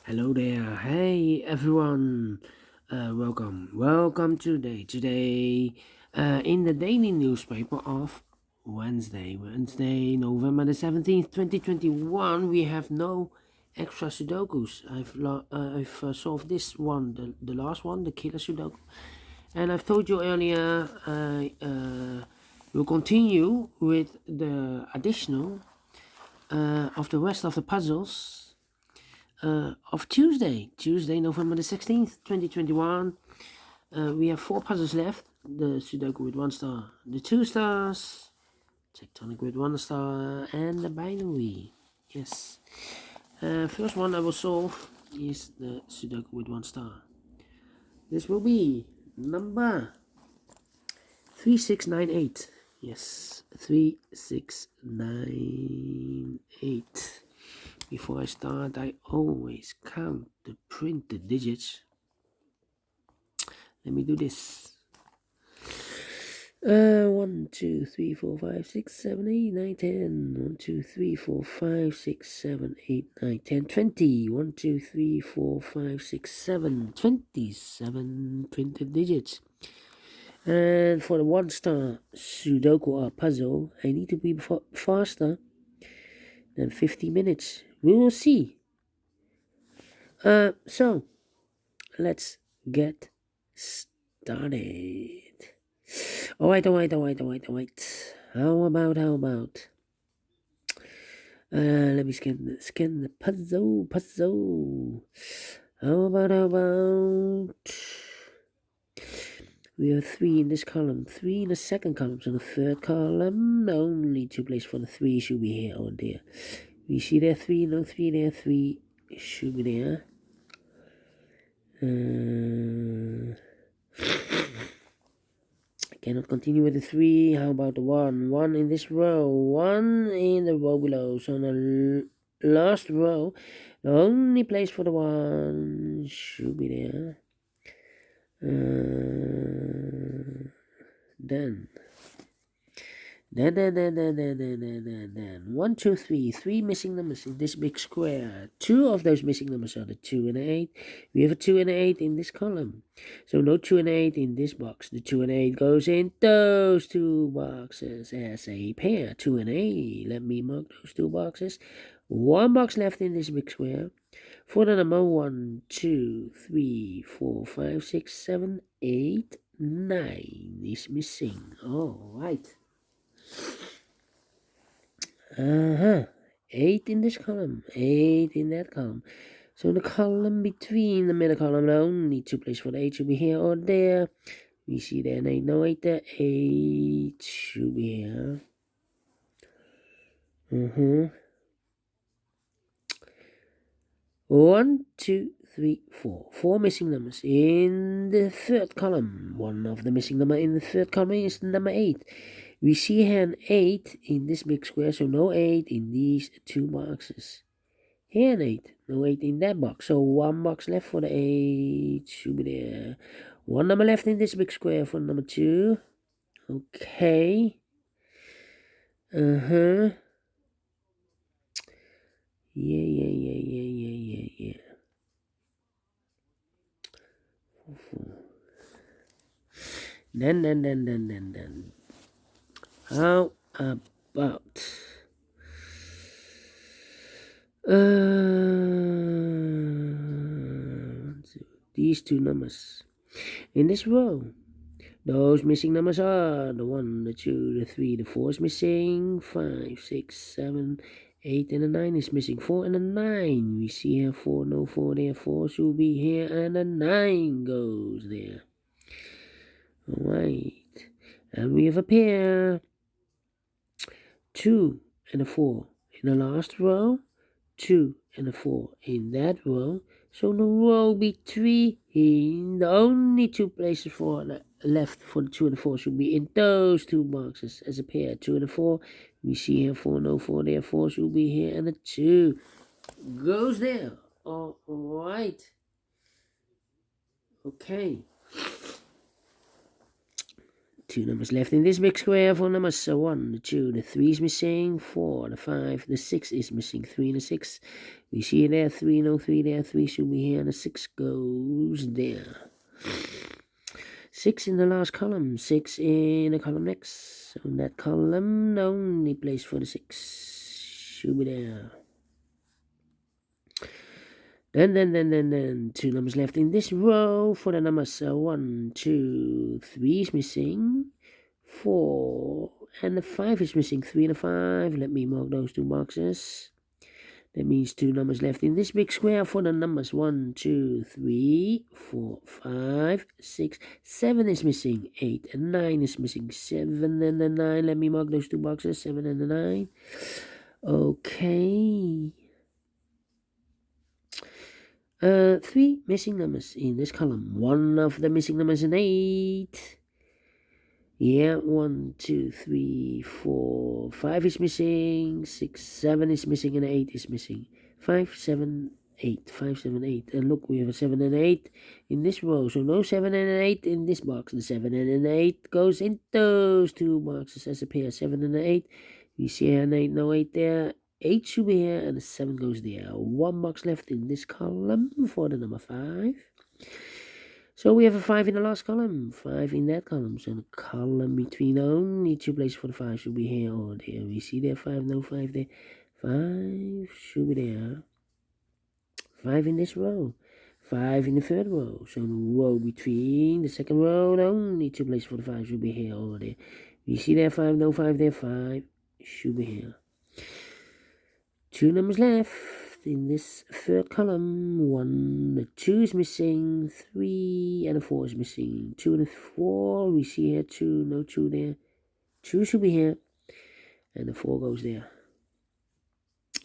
Hello there. Hey everyone. Welcome today in the daily newspaper of Wednesday, November the 17th, 2021. We have no extra Sudokus. I've solved this one, the last one, the killer Sudoku. And I've told you earlier, I will continue with the additional of the rest of the puzzles of Tuesday, November the 16th, 2021. We have 4 puzzles left. The Sudoku with 1 star, the 2 stars, Tectonic with 1 star, and the binary. Yes. First one I will solve is the Sudoku with 1 star. This will be number 3698. Yes, 3698. Before I start, I always count the printed digits. Let me do this. 1, 2, 3, 4, 5, 6, 7, 8, 9, 10. 1, 2, 3, 4, 5, 6, 7, 8, 9, 10, 20. 1, 2, 3, 4, 5, 6, 7, 27 printed digits. And for the 1 star Sudoku or puzzle, I need to be faster than 50 minutes. We will see. So let's get started. Alright. How about? Let me scan the puzzle. How about? We have 3 in this column, 3 in the second column, so the third column, only 2 places for the 3 should be here. Oh dear. We see there 3, no 3 there, 3 should be there. Cannot continue with the 3. How about the 1? 1 in this row, 1 in the row below. So on the last row, the only place for the 1 should be there. Then 1, 2, 3. 3 missing numbers in this big square. 2 of those missing numbers are the 2 and the 8. We have a 2 and an 8 in this column. So no 2 and 8 in this box. The 2 and 8 goes in those 2 boxes as a pair. 2 and 8. Let me mark those 2 boxes. 1 box left in this big square. For the number 1, 2, 3, 4, 5, 6, 7, 8, 9 is missing. Alright. 8 in this column, 8 in that column. So the column between the middle column, only 2 places for the 8 should be here or there. We see there an 8, no 8 there, 8 should be here. 1, 2, 3, 4. 4 missing numbers in the third column. One of the missing number in the third column is number 8. We see here an 8 in this big square, so no 8 in these 2 boxes. Here an 8, no 8 in that box. So 1 box left for the 8 should be there. 1 number left in this big square for number 2. Okay. Yeah. Then. How about these 2 numbers in this row? Those missing numbers are the 1, the 2, the 3, the 4 is missing, 5, 6, 7, 8, and the 9 is missing. 4 and the 9. We see here 4, no 4 there, 4 should be here, and the 9 goes there. Alright. And we have a pair. 2 and a 4 in the last row, 2 and a 4 in that row. So the row between the only 2 places for the left for the 2 and the 4 should be in those 2 boxes as a pair. 2 and a 4. We see here 4, no 4 there, 4 should be here, and the 2 goes there. Alright. Okay. 2 numbers left in this big square. 4 numbers, 1, the 2, the 3 is missing, 4, the 5, the 6 is missing, 3 and the 6. We see it there, 3, no 3 there, 3 should be here, and the 6 goes there. 6 in the last column, 6 in the column next. So in that column, the only place for the 6 should be there. Then 2 numbers left in this row. For the numbers 1, 2, 3 is missing, 4, and the 5 is missing, 3 and the 5. Let me mark those 2 boxes. That means 2 numbers left in this big square. For the numbers 1, 2, 3, 4, 5, 6, 7 is missing, 8 and 9 is missing, 7 and the 9. Let me mark those 2 boxes, 7 and the 9. Okay. 3 missing numbers in this column. One of the missing numbers is 8. Yeah, 1, 2, 3, 4, 5 is missing, 6, 7 is missing, and 8 is missing. 5, 7, 8, 5, 7, 8. And look, we have a 7 and 8 in this row. So no 7 and an 8 in this box. The 7 and an 8 goes in those 2 boxes as a pair. 7 and an 8. We see an 8, no 8 there. 8 should be here, and the 7 goes there. 1 box left in this column for the number 5. So we have a 5 in the last column, 5 in that column. So the column between only 2 places for the 5 should be here or there. We see there 5, no 5 there. 5 should be there. 5 in this row. 5 in the third row. So the row between the second row, only 2 places for the 5 should be here or there. We see there 5, no 5 there. 5 should be here. 2 numbers left in this third column. 1, the 2 is missing, 3 and the 4 is missing. 2 and the 4, we see here 2, no 2 there. 2 should be here, and the 4 goes there.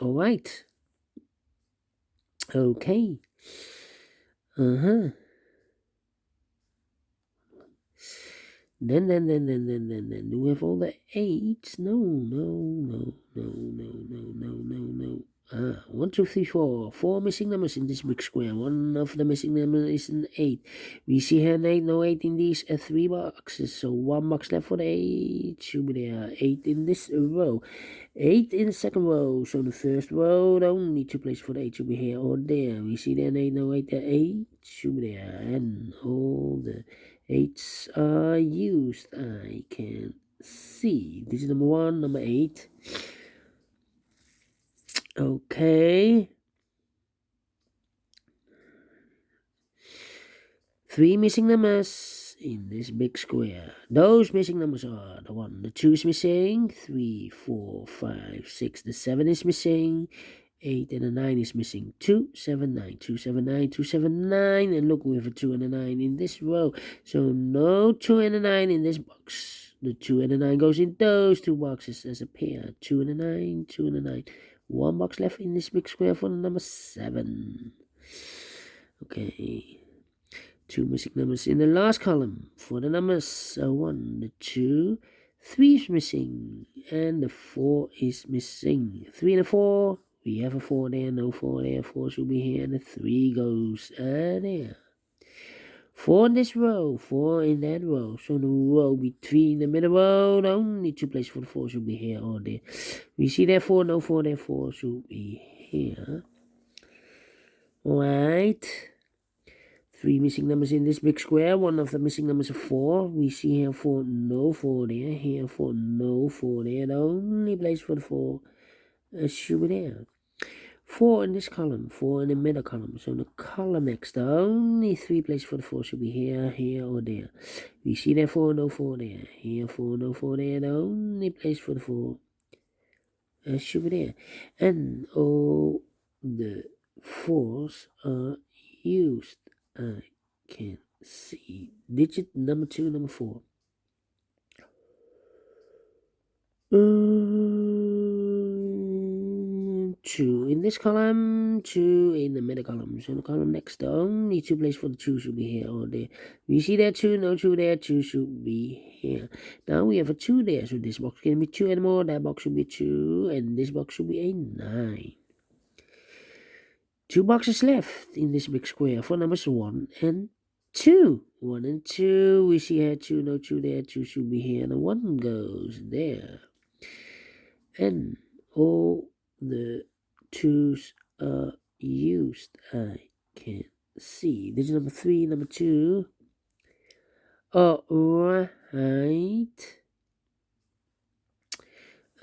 All right. Okay. Then do we have all the 8s? No. 1, 2, 3, 4. 4 missing numbers in this big square. One of the missing numbers is an 8. We see here an 8, no 8 in these 3 boxes. So 1 box left for the 8. Should be there. 8 in this row. 8 in the second row. So in the first row, the only 2 places for the 8 should be here or there. We see there an 8, no 8 there. 8 should be there. And all the 8s are used. I can see. This is number 1, number 8. Okay. 3 missing numbers in this big square. Those missing numbers are the 1, the 2 is missing, 3, 4, 5, 6, the 7 is missing, 8 and a 9 is missing. 2, 7, 9, 2, 7, 9, 2, 7, 9. And look, we have a 2 and a 9 in this row. So no 2 and a 9 in this box. The 2 and a 9 goes in those 2 boxes as a pair. 2 and a 9, 2 and a 9. 1 box left in this big square for the number 7. Okay. 2 missing numbers in the last column for the numbers 1, the 2, 3 is missing, and the 4 is missing. 3 and a 4. We have a 4 there, no 4 there. 4 should be here, and the 3 goes there. 4 in this row, 4 in that row. So the row between the middle row, the only 2 places for the 4 should be here or there. We see there 4, no 4 there. 4 should be here. Alright. 3 missing numbers in this big square. One of the missing numbers is 4. We see here 4, no 4 there. Here 4, no 4 there. The only place for the 4 should be there. 4 in this column, 4 in the middle column. So in the column next, the only 3 places for the 4 should be here, here, or there. We see there 4, no 4 there. Here 4, no 4 there. The only place for the 4 should be there. And all the 4s are used. I can see digit number 2, number 4. 2 in this column, 2 in the middle column. So in the column next, the only 2 places for the 2 should be here or there. We see there 2, no 2 there, 2 should be here. Now we have a 2 there, so this box can be 2 anymore. That box should be 2, and this box should be a 9. 2 boxes left in this big square for numbers 1 and 2. 1 and 2. We see here 2, no 2 there. 2 should be here. And the 1 goes there. And all the 2's are used. I can see. This is number 3, number 2. All right.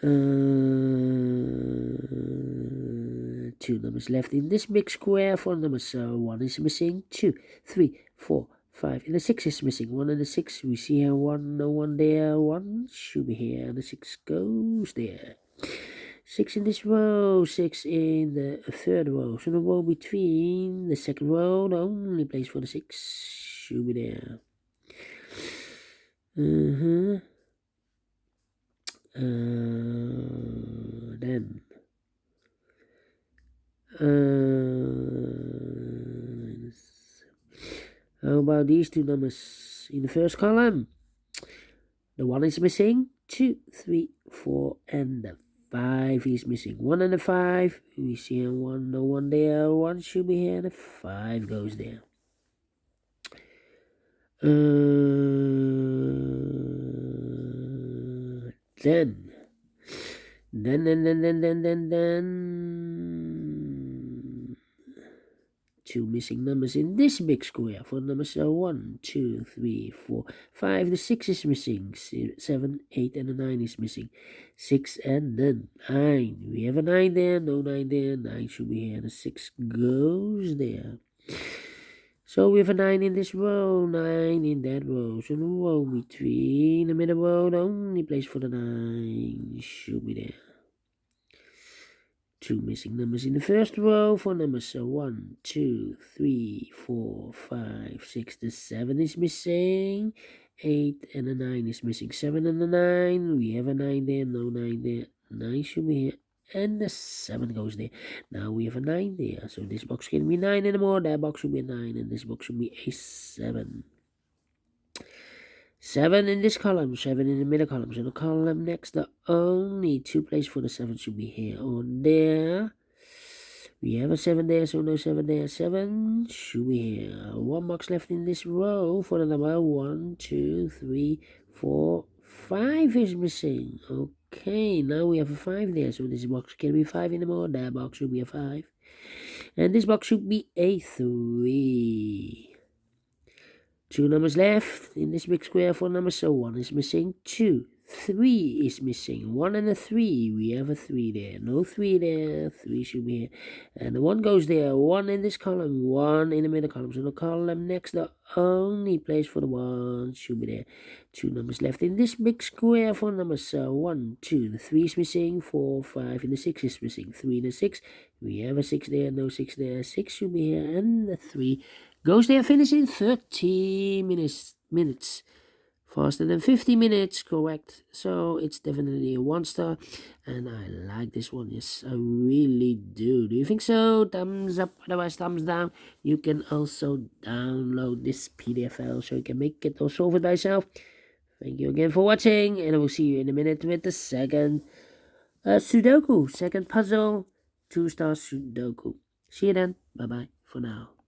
2 numbers left in this big square. 4 numbers. 1 is missing. 2, 3, 4, 5. And the 6 is missing. 1 and the 6. We see here 1, no 1 there. 1 should be here. And the 6 goes there. 6 in this row. 6 in the third row. So the row between the second row, the only place for the 6 should be there. Then how about these 2 numbers in the first column? The 1 is missing. 2, 3, 4, and the 5 is missing. 1 and the 5. We see a 1, no 1 there. 1 should be here. The 5 goes there. Then 2 missing numbers in this big square. 4 numbers are 1, 2, 3, 4, 5. The 6 is missing. 7, 8, and the 9 is missing. 6 and the 9. We have a 9 there, no 9 there. 9 should be here. The 6 goes there. So we have a 9 in this row, 9 in that row. So the row between the middle row, the only place for the 9 should be there. 2 missing numbers in the first row. 4 numbers. So 1, 2, 3, 4, 5, 6. The 7 is missing. 8 and the 9 is missing. 7 and the 9. We have a 9 there, no 9 there. 9 should be here. And the 7 goes there. Now we have a 9 there. So this box can be 9 anymore. That box should be a 9. And this box should be a 7. 7 in this column. 7 in the middle column. So the column next, the only 2 places for the 7 should be here or there. We have a 7 there, so no 7 there. 7 should be here. 1 box left in this row for the number 1, 2, 3, 4, 5 is missing. Okay, now we have a 5 there, so this box can be 5 anymore. That box should be a 5. And this box should be a 3. 2 numbers left in this big square. 4 numbers, so 1 is missing. 2, 3 is missing. 1 and a 3. We have a 3 there. No 3 there. 3 should be here. And the 1 goes there. 1 in this column. 1 in the middle column. So the column next, the only place for the 1 should be there. 2 numbers left in this big square. 4 numbers. 1, 2. The 3 is missing. 4, 5. And the 6 is missing. 3 and the 6. We have a 6 there. No 6 there. 6 should be here. And the 3 goes there. Finish in 30 minutes. Faster than 50 minutes, correct. So it's definitely a 1 star. And I like this one. Yes, I really do. Do you think so? Thumbs up, otherwise thumbs down. You can also download this PDF file so you can make it or solve it by yourself. Thank you again for watching. And I will see you in a minute with the second Sudoku. Second puzzle. 2 star Sudoku. See you then. Bye-bye for now.